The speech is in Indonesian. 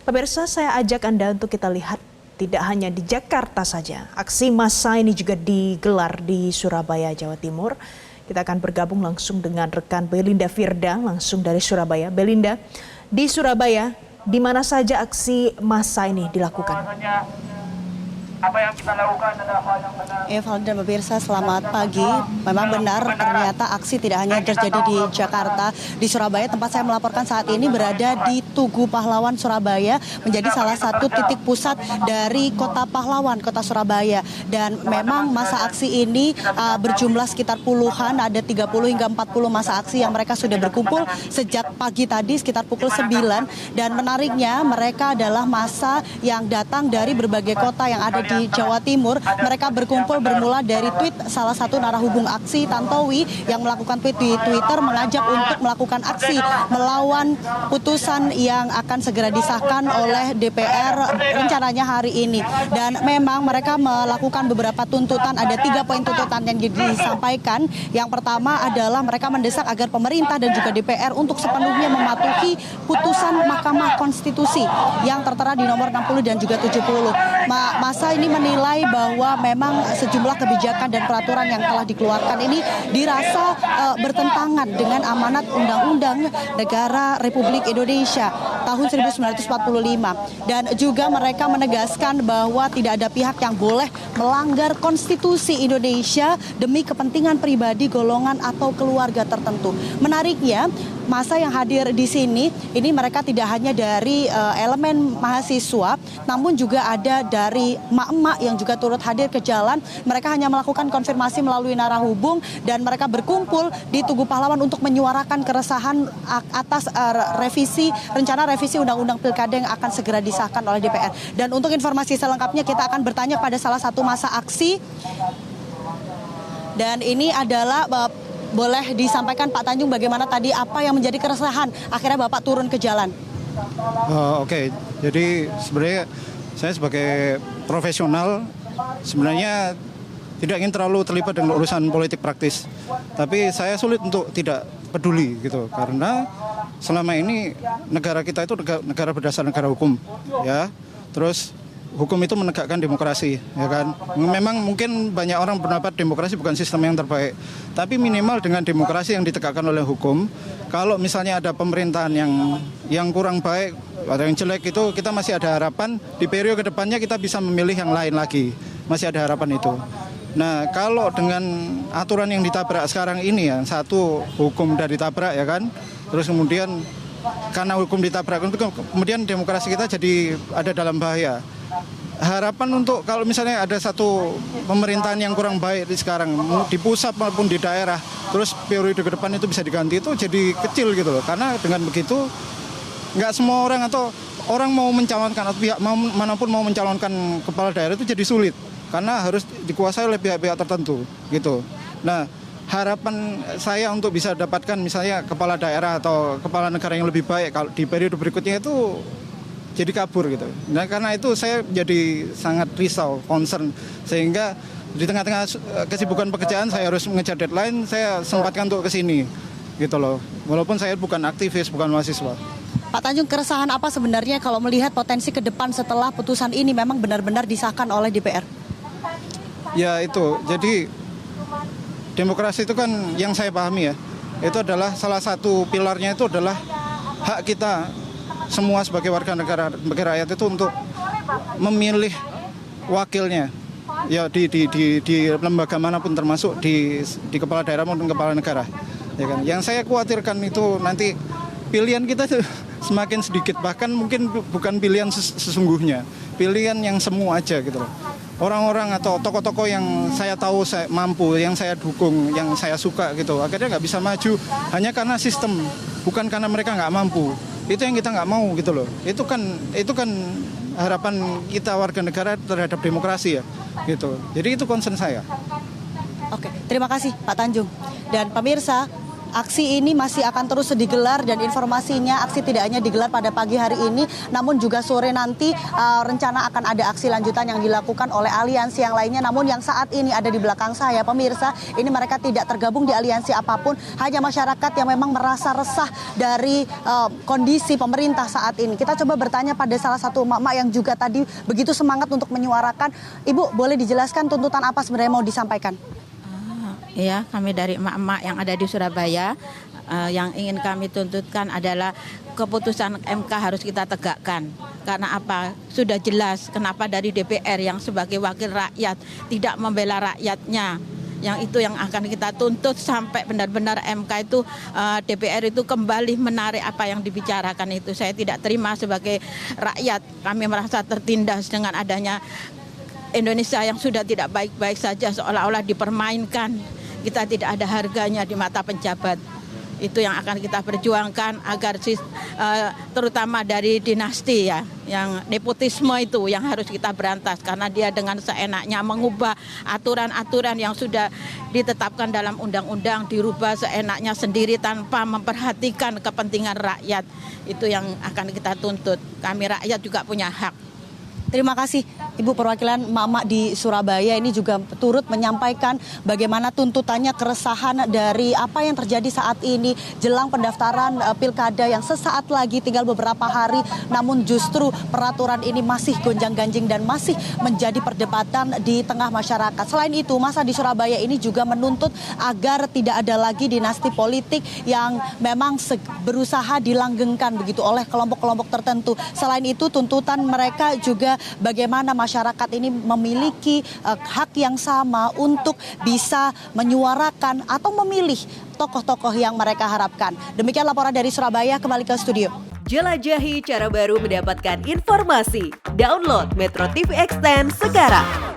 Pemirsa, saya ajak Anda untuk kita lihat tidak hanya di Jakarta saja. Aksi massa ini juga digelar di Surabaya, Jawa Timur. Kita akan bergabung langsung dengan rekan Belinda Firda langsung dari Surabaya. Belinda, di Surabaya, di mana saja aksi massa ini dilakukan? Apa yang kita lakukan adalah hal yang benar. Valda dan pemirsa, selamat pagi. Memang benar, ternyata aksi tidak hanya terjadi di Jakarta, di Surabaya tempat saya melaporkan saat ini berada di Tugu Pahlawan Surabaya, menjadi salah satu titik pusat dari Kota Pahlawan, Kota Surabaya. Dan memang masa aksi ini berjumlah sekitar puluhan, ada 30 hingga 40 masa aksi yang mereka sudah berkumpul sejak pagi tadi sekitar pukul 9. Dan menariknya mereka adalah masa yang datang dari berbagai kota yang ada di Jawa Timur. Mereka berkumpul bermula dari tweet salah satu narahubung aksi, Tantowi, yang melakukan tweet di Twitter mengajak untuk melakukan aksi melawan putusan yang akan segera disahkan oleh DPR rencananya hari ini. Dan memang mereka melakukan beberapa tuntutan, ada 3 poin tuntutan yang disampaikan. Yang pertama adalah mereka mendesak agar pemerintah dan juga DPR untuk sepenuhnya mematuhi putusan Mahkamah Konstitusi yang tertera di nomor 60 dan juga 70. Masa ini menilai bahwa memang sejumlah kebijakan dan peraturan yang telah dikeluarkan ini dirasa bertentangan dengan amanat Undang-Undang Negara Republik Indonesia tahun 1945. Dan juga mereka menegaskan bahwa tidak ada pihak yang boleh melanggar konstitusi Indonesia demi kepentingan pribadi, golongan atau keluarga tertentu. Menariknya, masa yang hadir di sini, ini mereka tidak hanya dari elemen mahasiswa, namun juga ada dari emak-emak yang juga turut hadir ke jalan. Mereka hanya melakukan konfirmasi melalui narahubung dan mereka berkumpul di Tugu Pahlawan untuk menyuarakan keresahan atas rencana revisi Undang-Undang Pilkada yang akan segera disahkan oleh DPR. Dan untuk informasi selengkapnya kita akan bertanya pada salah satu masa aksi. Dan ini adalah boleh disampaikan Pak Tanjung bagaimana tadi apa yang menjadi keresahan akhirnya Bapak turun ke jalan? Oke. Jadi sebenarnya saya sebagai profesional sebenarnya tidak ingin terlalu terlibat dengan urusan politik praktis. Tapi saya sulit untuk tidak peduli gitu karena selama ini negara kita itu negara berdasar negara hukum, ya. Terus hukum itu menegakkan demokrasi, ya kan. Memang mungkin banyak orang berpendapat demokrasi bukan sistem yang terbaik, tapi minimal dengan demokrasi yang ditegakkan oleh hukum, kalau misalnya ada pemerintahan yang kurang baik atau yang jelek itu, kita masih ada harapan di periode kedepannya kita bisa memilih yang lain lagi, masih ada harapan itu. Nah, kalau dengan aturan yang ditabrak sekarang ini, ya, satu hukum dari tabrak, ya kan, terus kemudian karena hukum ditabrak itu kemudian demokrasi kita jadi ada dalam bahaya. Harapan untuk kalau misalnya ada satu pemerintahan yang kurang baik di sekarang di pusat maupun di daerah, terus periode ke depan itu bisa diganti, itu jadi kecil gitu loh. Karena dengan begitu nggak semua orang atau orang mau mencalonkan atau pihak manapun mau mencalonkan kepala daerah itu jadi sulit karena harus dikuasai oleh pihak-pihak tertentu gitu. Nah, harapan saya untuk bisa dapatkan misalnya kepala daerah atau kepala negara yang lebih baik kalau di periode berikutnya itu jadi kabur gitu. Nah, karena itu saya jadi sangat risau, concern, sehingga di tengah-tengah kesibukan pekerjaan saya harus mengejar deadline, saya sempatkan untuk kesini gitu loh. Walaupun saya bukan aktivis, bukan mahasiswa. Pak Tanjung, keresahan apa sebenarnya kalau melihat potensi ke depan setelah putusan ini memang benar-benar disahkan oleh DPR? Ya itu, jadi demokrasi itu kan yang saya pahami ya, itu adalah salah satu pilarnya itu adalah hak kita semua sebagai warga negara, sebagai rakyat itu untuk memilih wakilnya ya di lembaga manapun termasuk di kepala daerah maupun kepala negara, ya kan. Yang saya khawatirkan itu nanti pilihan kita semakin sedikit, bahkan mungkin bukan pilihan sesungguhnya, pilihan yang semu aja gitu loh. Orang-orang atau tokoh-tokoh yang saya tahu saya mampu, yang saya dukung, yang saya suka gitu, akhirnya nggak bisa maju hanya karena sistem, bukan karena mereka nggak mampu. Itu yang kita nggak mau gitu loh. Itu kan harapan kita warga negara terhadap demokrasi ya gitu. Jadi itu concern saya. Oke, terima kasih Pak Tanjung. Dan pemirsa, aksi ini masih akan terus digelar dan informasinya aksi tidak hanya digelar pada pagi hari ini, namun juga sore nanti rencana akan ada aksi lanjutan yang dilakukan oleh aliansi yang lainnya. Namun yang saat ini ada di belakang saya, pemirsa, ini mereka tidak tergabung di aliansi apapun, hanya masyarakat yang memang merasa resah dari kondisi pemerintah saat ini. Kita coba bertanya pada salah satu emak-emak yang juga tadi begitu semangat untuk menyuarakan. Ibu, boleh dijelaskan tuntutan apa sebenarnya mau disampaikan? Iya, kami dari emak-emak yang ada di Surabaya, yang ingin kami tuntutkan adalah keputusan MK harus kita tegakkan. Karena apa? Sudah jelas kenapa dari DPR yang sebagai wakil rakyat tidak membela rakyatnya. Yang itu yang akan kita tuntut sampai benar-benar MK itu, DPR itu kembali menarik apa yang dibicarakan itu. Saya tidak terima sebagai rakyat. Kami merasa tertindas dengan adanya Indonesia yang sudah tidak baik-baik saja, seolah-olah dipermainkan. Kita tidak ada harganya di mata penjabat. Itu yang akan kita perjuangkan agar terutama dari dinasti ya, yang nepotisme itu yang harus kita berantas, karena dia dengan seenaknya mengubah aturan-aturan yang sudah ditetapkan dalam undang-undang, dirubah seenaknya sendiri tanpa memperhatikan kepentingan rakyat. Itu yang akan kita tuntut. Kami rakyat juga punya hak. Terima kasih Ibu perwakilan emak-emak di Surabaya ini juga turut menyampaikan bagaimana tuntutannya, keresahan dari apa yang terjadi saat ini jelang pendaftaran pilkada yang sesaat lagi tinggal beberapa hari, namun justru peraturan ini masih gonjang-ganjing dan masih menjadi perdebatan di tengah masyarakat. Selain itu, masa di Surabaya ini juga menuntut agar tidak ada lagi dinasti politik yang memang berusaha dilanggengkan begitu oleh kelompok-kelompok tertentu. Selain itu, tuntutan mereka juga bagaimana masyarakat ini memiliki hak yang sama untuk bisa menyuarakan atau memilih tokoh-tokoh yang mereka harapkan. Demikian laporan dari Surabaya, kembali ke studio. Jelajahi cara baru mendapatkan informasi. Download Metro TV Extend sekarang.